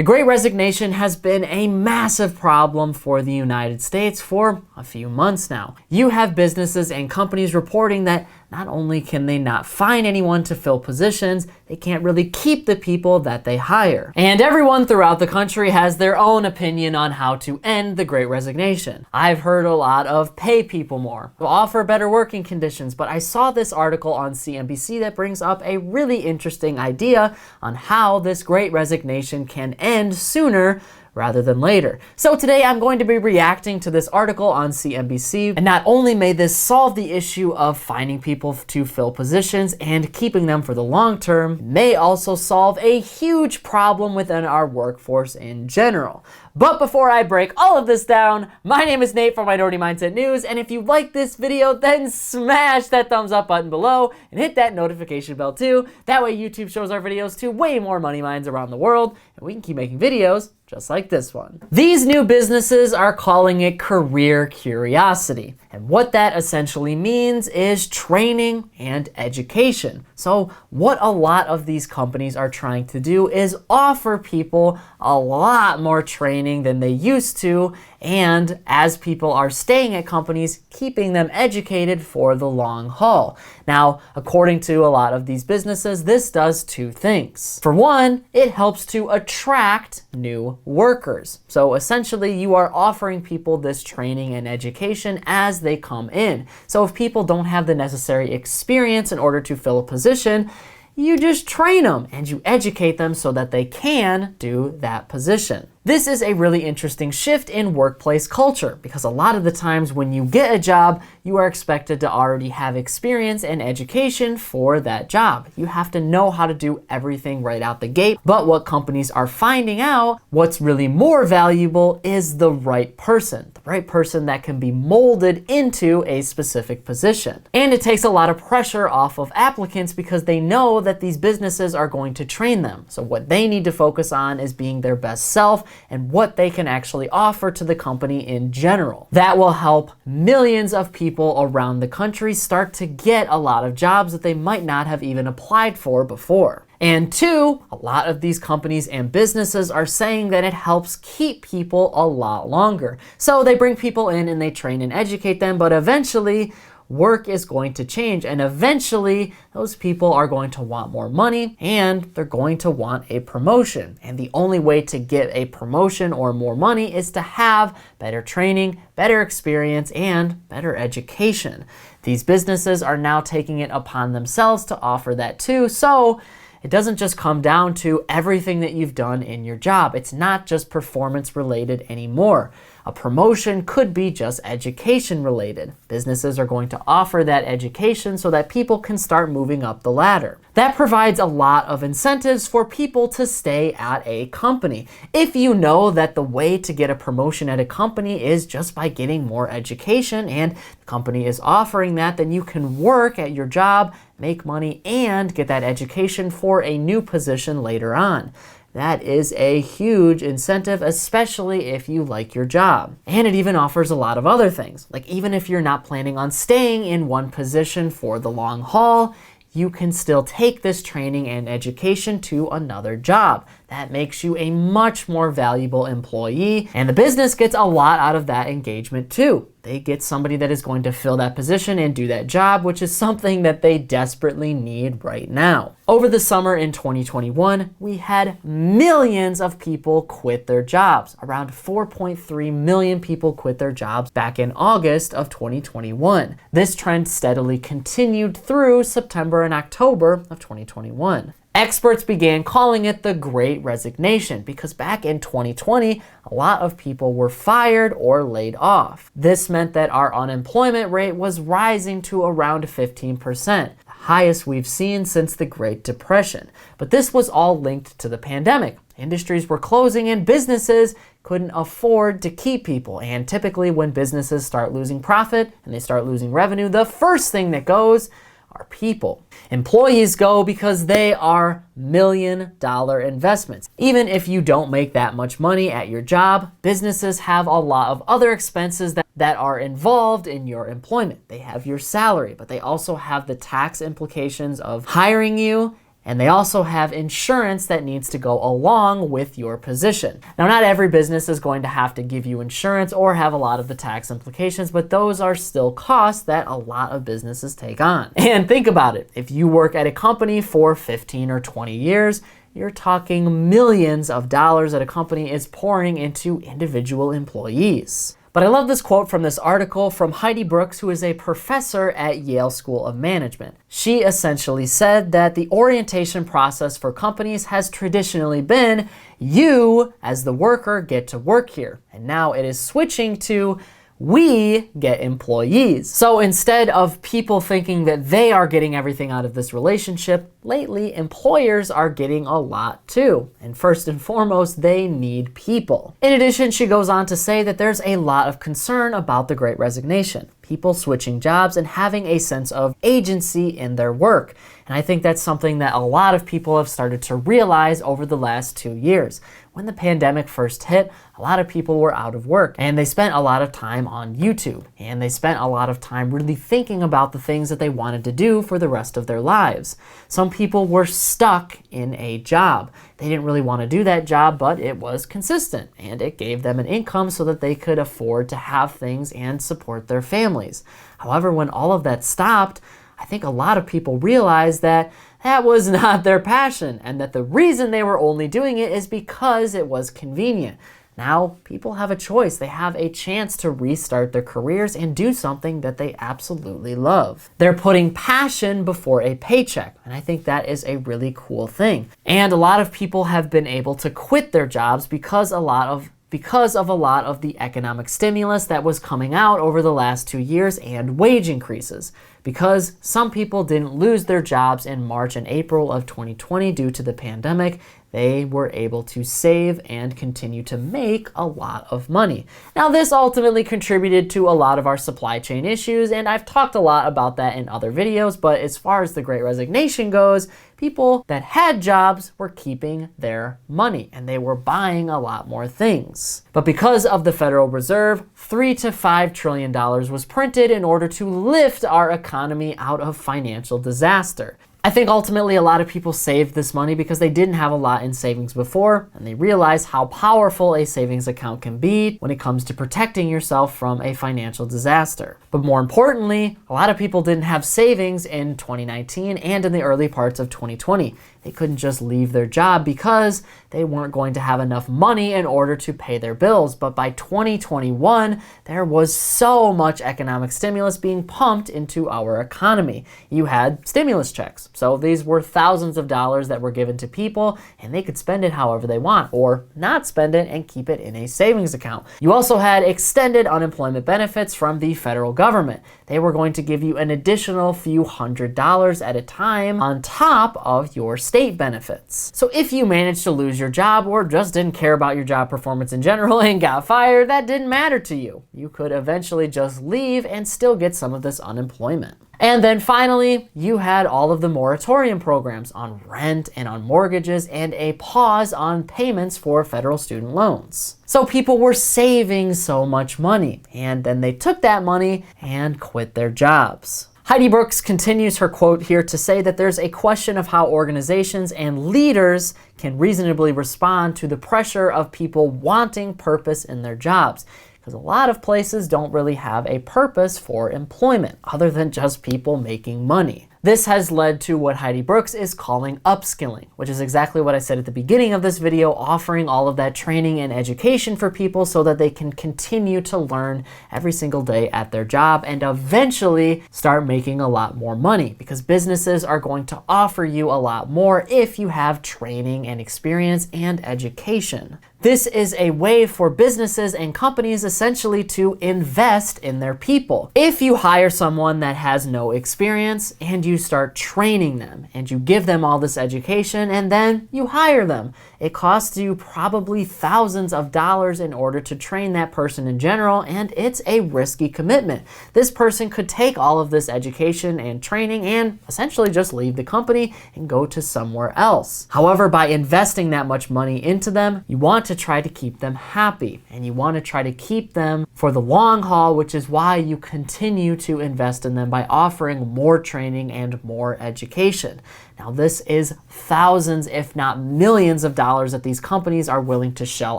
The Great Resignation has been a massive problem for the United States for a few months now. You have businesses and companies reporting that not only can they not find anyone to fill positions, they can't really keep the people that they hire. And everyone throughout the country has their own opinion on how to end the Great Resignation. I've heard a lot of pay people more, offer better working conditions, but I saw this article on CNBC that brings up a really interesting idea on how this Great Resignation can end sooner rather than later. So today I'm going to be reacting to this article on CNBC, and not only may this solve the issue of finding people to fill positions and keeping them for the long term, it may also solve a huge problem within our workforce in general. But before I break all of this down, my name is Nate from Minority Mindset News, and if you like this video, then smash that thumbs up button below and hit that notification bell too. That way YouTube shows our videos to way more money minds around the world, and we can keep making videos just like this one. These new businesses are calling it career curiosity. And what that essentially means is training and education. So what a lot of these companies are trying to do is offer people a lot more training than they used to, and as people are staying at companies, keeping them educated for the long haul. Now, according to a lot of these businesses, this does two things. For one, it helps to attract new workers. So essentially, you are offering people this training and education as they come in. So if people don't have the necessary experience in order to fill a position, you just train them and you educate them so that they can do that position. This is a really interesting shift in workplace culture because a lot of the times when you get a job, you are expected to already have experience and education for that job. You have to know how to do everything right out the gate. But what companies are finding out, what's really more valuable is the right person that can be molded into a specific position. And it takes a lot of pressure off of applicants because they know that these businesses are going to train them. So what they need to focus on is being their best self and what they can actually offer to the company in general. That will help millions of people around the country start to get a lot of jobs that they might not have even applied for before. And two, a lot of these companies and businesses are saying that it helps keep people a lot longer. So they bring people in and they train and educate them, but eventually work is going to change, and eventually those people are going to want more money and they're going to want a promotion. And the only way to get a promotion or more money is to have better training, better experience, and better education. These businesses are now taking it upon themselves to offer that too. So it doesn't just come down to everything that you've done in your job. It's not just performance related anymore. A promotion could be just education related. Businesses are going to offer that education so that people can start moving up the ladder. That provides a lot of incentives for people to stay at a company. If you know that the way to get a promotion at a company is just by getting more education and the company is offering that, then you can work at your job, make money, and get that education for a new position later on. That is a huge incentive, especially if you like your job. And it even offers a lot of other things. Like even if you're not planning on staying in one position for the long haul, you can still take this training and education to another job. That makes you a much more valuable employee, and the business gets a lot out of that engagement too. They get somebody that is going to fill that position and do that job, which is something that they desperately need right now. Over the summer in 2021, we had millions of people quit their jobs. Around 4.3 million people quit their jobs back in August of 2021. This trend steadily continued through September and October of 2021. Experts began calling it the Great Resignation because back in 2020, a lot of people were fired or laid off. This meant that our unemployment rate was rising to around 15%, the highest we've seen since the Great Depression. But this was all linked to the pandemic. Industries were closing and businesses couldn't afford to keep people. And typically when businesses start losing profit and they start losing revenue, the first thing that goes are people. Employees go because they are million-dollar investments. Even if you don't make that much money at your job, businesses have a lot of other expenses that are involved in your employment. They have your salary, but they also have the tax implications of hiring you And they also have insurance that needs to go along with your position. Now, not every business is going to have to give you insurance or have a lot of the tax implications, but those are still costs that a lot of businesses take on. And think about it. If you work at a company for 15 or 20 years, you're talking millions of dollars that a company is pouring into individual employees. But I love this quote from this article from Heidi Brooks, who is a professor at Yale School of Management. She essentially said that the orientation process for companies has traditionally been, you, as the worker, get to work here. And now it is switching to, we get employees. So instead of people thinking that they are getting everything out of this relationship, lately employers are getting a lot too. And first and foremost, they need people. In addition, she goes on to say that there's a lot of concern about the Great Resignation, people switching jobs and having a sense of agency in their work. And I think that's something that a lot of people have started to realize over the last 2 years. When the pandemic first hit, a lot of people were out of work and they spent a lot of time on YouTube and they spent a lot of time really thinking about the things that they wanted to do for the rest of their lives. Some people were stuck in a job. They didn't really want to do that job, but it was consistent and it gave them an income so that they could afford to have things and support their families. However, when all of that stopped, I think a lot of people realized that that was not their passion and that the reason they were only doing it is because it was convenient. Now, people have a choice. They have a chance to restart their careers and do something that they absolutely love. They're putting passion before a paycheck, and I think that is a really cool thing. And a lot of people have been able to quit their jobs because of a lot of the economic stimulus that was coming out over the last 2 years and wage increases. Because some people didn't lose their jobs in March and April of 2020 due to the pandemic, they were able to save and continue to make a lot of money. Now, this ultimately contributed to a lot of our supply chain issues, and I've talked a lot about that in other videos, but as far as the Great Resignation goes, people that had jobs were keeping their money and they were buying a lot more things. But because of the Federal Reserve, $3 to $5 trillion was printed in order to lift our economy out of financial disaster. I think ultimately a lot of people saved this money because they didn't have a lot in savings before, and they realized how powerful a savings account can be when it comes to protecting yourself from a financial disaster. But more importantly, a lot of people didn't have savings in 2019 and in the early parts of 2020. They couldn't just leave their job because they weren't going to have enough money in order to pay their bills. But by 2021, there was so much economic stimulus being pumped into our economy. You had stimulus checks. So these were thousands of dollars that were given to people and they could spend it however they want or not spend it and keep it in a savings account. You also had extended unemployment benefits from the federal government. They were going to give you an additional few $100s at a time on top of your state benefits. So if you managed to lose your job or just didn't care about your job performance in general and got fired, that didn't matter to you. You could eventually just leave and still get some of this unemployment. And then finally, you had all of the moratorium programs on rent and on mortgages and a pause on payments for federal student loans. So people were saving so much money, and then they took that money and quit their jobs. Heidi Brooks continues her quote here to say that there's a question of how organizations and leaders can reasonably respond to the pressure of people wanting purpose in their jobs. Because a lot of places don't really have a purpose for employment other than just people making money. This has led to what Heidi Brooks is calling upskilling, which is exactly what I said at the beginning of this video, offering all of that training and education for people so that they can continue to learn every single day at their job and eventually start making a lot more money, because businesses are going to offer you a lot more if you have training and experience and education. This is a way for businesses and companies essentially to invest in their people. If you hire someone that has no experience and you start training them and you give them all this education and then you hire them, it costs you probably thousands of dollars in order to train that person in general, and it's a risky commitment. This person could take all of this education and training and essentially just leave the company and go to somewhere else. However, by investing that much money into them, you want to try to keep them happy and you want to try to keep them for the long haul, which is why you continue to invest in them by offering more training and more education. Now, this is thousands, if not millions of dollars that these companies are willing to shell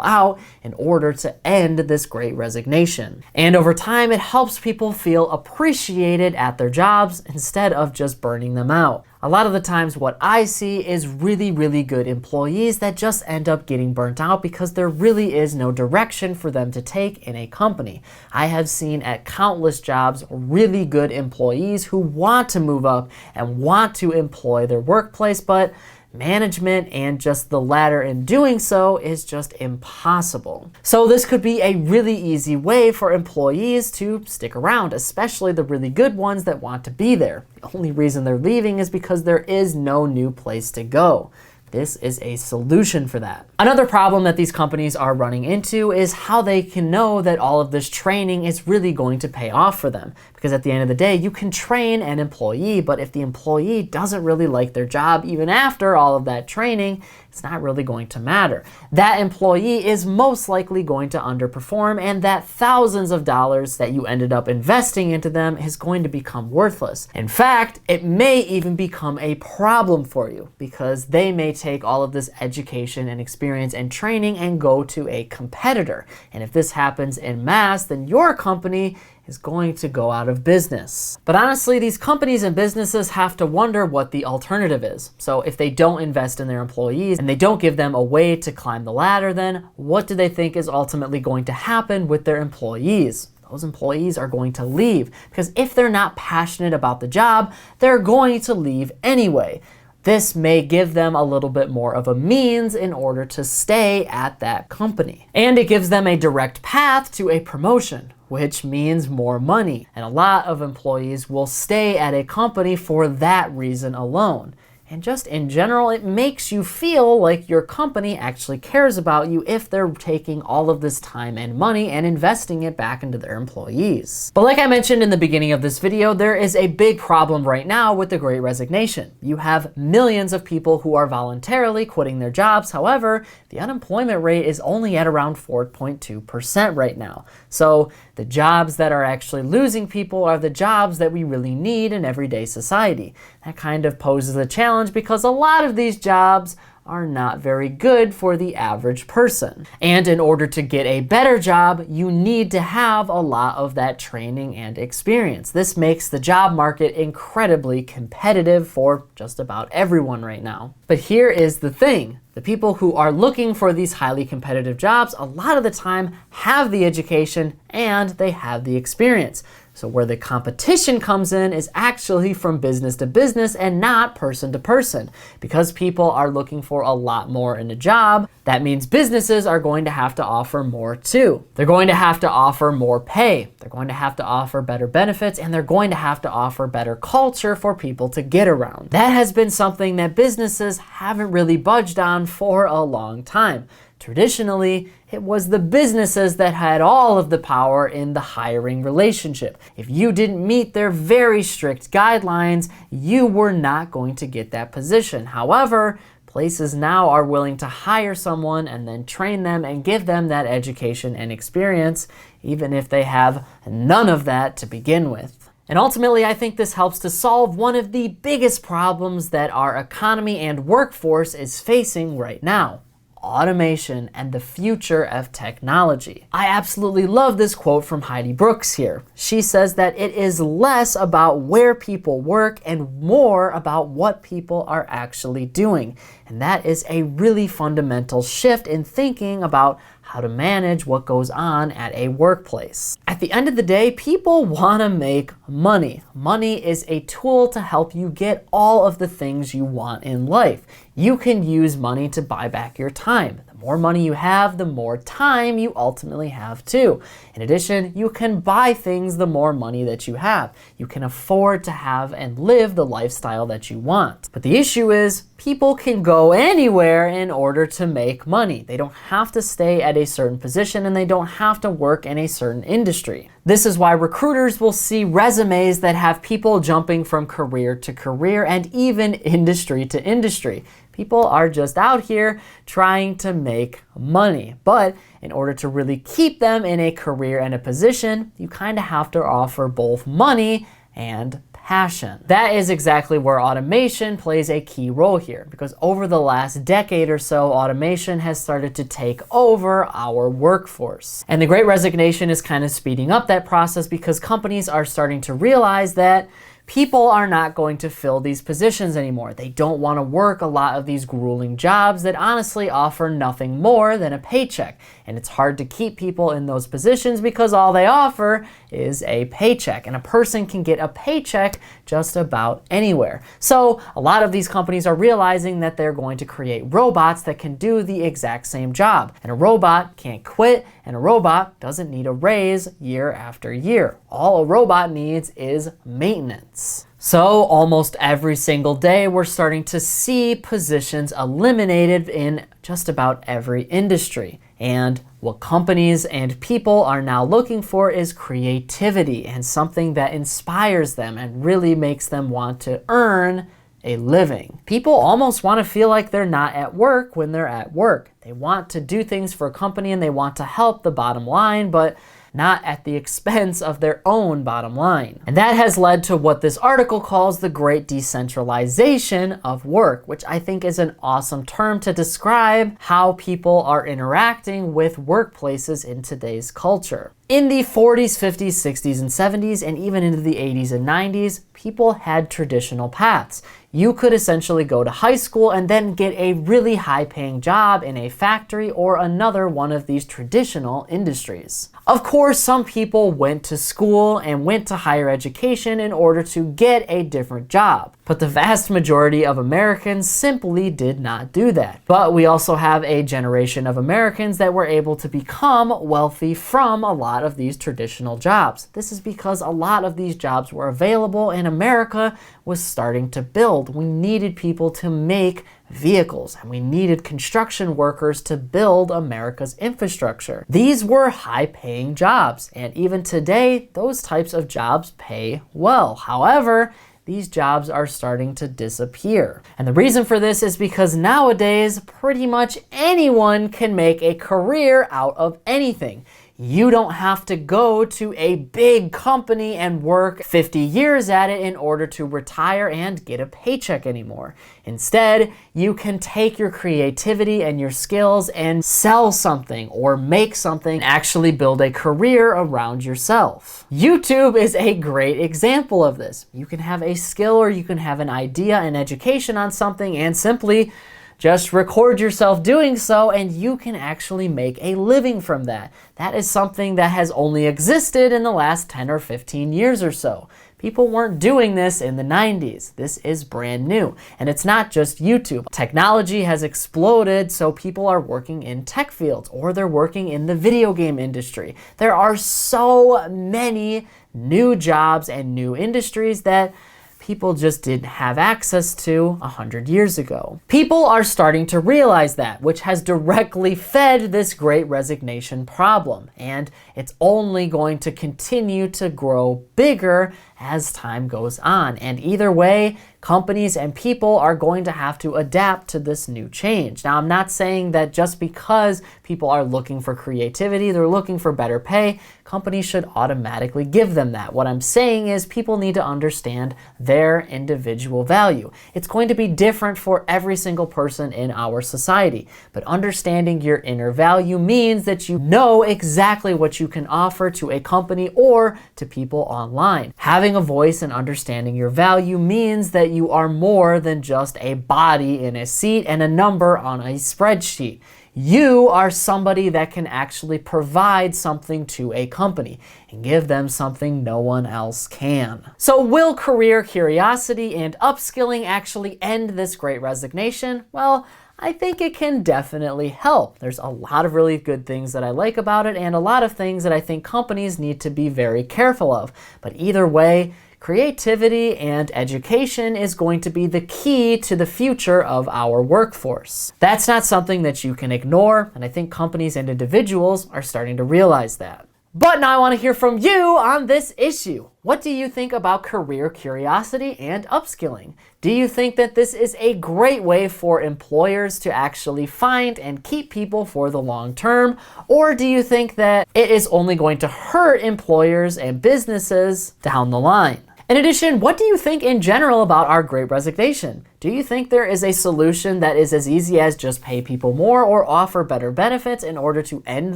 out in order to end this great resignation. And over time, it helps people feel appreciated at their jobs instead of just burning them out. A lot of the times what I see is really, really good employees that just end up getting burnt out because there really is no direction for them to take in a company. I have seen at countless jobs really good employees who want to move up and want to employ their workplace, but management and just the ladder in doing so is just impossible. So this could be a really easy way for employees to stick around, especially the really good ones that want to be there. The only reason they're leaving is because there is no new place to go. This is a solution for that. Another problem that these companies are running into is how they can know that all of this training is really going to pay off for them. Because at the end of the day, you can train an employee, but if the employee doesn't really like their job, even after all of that training, it's not really going to matter. That employee is most likely going to underperform, and that thousands of dollars that you ended up investing into them is going to become worthless. In fact, it may even become a problem for you because they may take all of this education and experience and training and go to a competitor. And if this happens en masse, then your company is going to go out of business. But honestly, these companies and businesses have to wonder what the alternative is. So if they don't invest in their employees and they don't give them a way to climb the ladder, then what do they think is ultimately going to happen with their employees? Those employees are going to leave because if they're not passionate about the job, they're going to leave anyway. This may give them a little bit more of a means in order to stay at that company. And it gives them a direct path to a promotion, which means more money. And a lot of employees will stay at a company for that reason alone. And just in general, it makes you feel like your company actually cares about you if they're taking all of this time and money and investing it back into their employees. But like I mentioned in the beginning of this video, there is a big problem right now with the Great Resignation. You have millions of people who are voluntarily quitting their jobs. However, the unemployment rate is only at around 4.2% right now. So the jobs that are actually losing people are the jobs that we really need in everyday society. That kind of poses a challenge because a lot of these jobs are not very good for the average person. And in order to get a better job, you need to have a lot of that training and experience. This makes the job market incredibly competitive for just about everyone right now. But here is the thing. The people who are looking for these highly competitive jobs, a lot of the time have the education and they have the experience. So where the competition comes in is actually from business to business and not person to person. Because people are looking for a lot more in a job, that means businesses are going to have to offer more too. They're going to have to offer more pay. They're going to have to offer better benefits, and they're going to have to offer better culture for people to get around. That has been something that businesses haven't really budged on for a long time. Traditionally, it was the businesses that had all of the power in the hiring relationship. If you didn't meet their very strict guidelines, you were not going to get that position. However, places now are willing to hire someone and then train them and give them that education and experience, even if they have none of that to begin with. And ultimately, I think this helps to solve one of the biggest problems that our economy and workforce is facing right now: automation and the future of technology. I absolutely love this quote from Heidi Brooks here. She says that it is less about where people work and more about what people are actually doing. And that is a really fundamental shift in thinking about how to manage what goes on at a workplace. At the end of the day, people want to make money. Money is a tool to help you get all of the things you want in life. You can use money to buy back your time. The more money you have, the more time you ultimately have too. In addition, you can buy things the more money that you have. You can afford to have and live the lifestyle that you want. But the issue is, people can go anywhere in order to make money. They don't have to stay at a certain position and they don't have to work in a certain industry. This is why recruiters will see resumes that have people jumping from career to career and even industry to industry. People are just out here trying to make money. But in order to really keep them in a career and a position, you kind of have to offer both money and passion. That is exactly where automation plays a key role here, because over the last decade or so, automation has started to take over our workforce. And the Great Resignation is kind of speeding up that process because companies are starting to realize that people are not going to fill these positions anymore. They don't want to work a lot of these grueling jobs that honestly offer nothing more than a paycheck. And it's hard to keep people in those positions because all they offer is a paycheck. And a person can get a paycheck just about anywhere. So a lot of these companies are realizing that they're going to create robots that can do the exact same job. And a robot can't quit, and a robot doesn't need a raise year after year. All a robot needs is maintenance. So almost every single day, we're starting to see positions eliminated in just about every industry. And what companies and people are now looking for is creativity and something that inspires them and really makes them want to earn a living. People almost want to feel like they're not at work when they're at work. They want to do things for a company and they want to help the bottom line, but not at the expense of their own bottom line. And that has led to what this article calls the great decentralization of work, which I think is an awesome term to describe how people are interacting with workplaces in today's culture. In the 40s, 50s, 60s, and 70s, and even into the 80s and 90s, people had traditional paths. You could essentially go to high school and then get a really high-paying job in a factory or another one of these traditional industries. Of course, some people went to school and went to higher education in order to get a different job. But the vast majority of Americans simply did not do that. But we also have a generation of Americans that were able to become wealthy from a lot of these traditional jobs. This is because a lot of these jobs were available and America was starting to build. We needed people to make vehicles and we needed construction workers to build America's infrastructure. These were high-paying jobs, and even today, those types of jobs pay well. However, these jobs are starting to disappear. And the reason for this is because nowadays, pretty much anyone can make a career out of anything. You don't have to go to a big company and work 50 years at it in order to retire and get a paycheck anymore. Instead, you can take your creativity and your skills and sell something or make something, and actually build a career around yourself. YouTube is a great example of this. You can have a skill or you can have an idea and education on something and simply just record yourself doing so and you can actually make a living from that. That is something that has only existed in the last 10 or 15 years or so. People weren't doing this in the 90s. This is brand new. And it's not just YouTube. Technology has exploded, so people are working in tech fields or they're working in the video game industry. There are so many new jobs and new industries that people just didn't have access to 100 years ago. People are starting to realize that, which has directly fed this great resignation problem. And it's only going to continue to grow bigger as time goes on. And either way, companies and people are going to have to adapt to this new change. Now, I'm not saying that just because people are looking for creativity, they're looking for better pay, companies should automatically give them that. What I'm saying is people need to understand their individual value. It's going to be different for every single person in our society, but understanding your inner value means that you know exactly what you can offer to a company or to people online. Having a voice and understanding your value means that you are more than just a body in a seat and a number on a spreadsheet. You are somebody that can actually provide something to a company and give them something no one else can. So will career curiosity and upskilling actually end this great resignation? Well, I think it can definitely help. There's a lot of really good things that I like about it and a lot of things that I think companies need to be very careful of. But either way, creativity and education is going to be the key to the future of our workforce. That's not something that you can ignore, and I think companies and individuals are starting to realize that. But now I want to hear from you on this issue. What do you think about career curiosity and upskilling? Do you think that this is a great way for employers to actually find and keep people for the long term? Or do you think that it is only going to hurt employers and businesses down the line? In addition, what do you think in general about our Great Resignation? Do you think there is a solution that is as easy as just pay people more or offer better benefits in order to end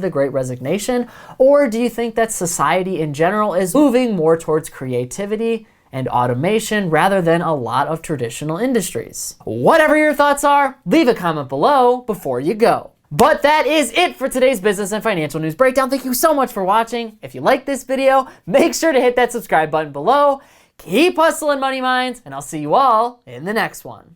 the Great Resignation? Or do you think that society in general is moving more towards creativity and automation rather than a lot of traditional industries? Whatever your thoughts are, leave a comment below before you go. But that is it for today's business and financial news breakdown. Thank you so much for watching. If you liked this video, make sure to hit that subscribe button below. Keep hustling, money minds, and I'll see you all in the next one.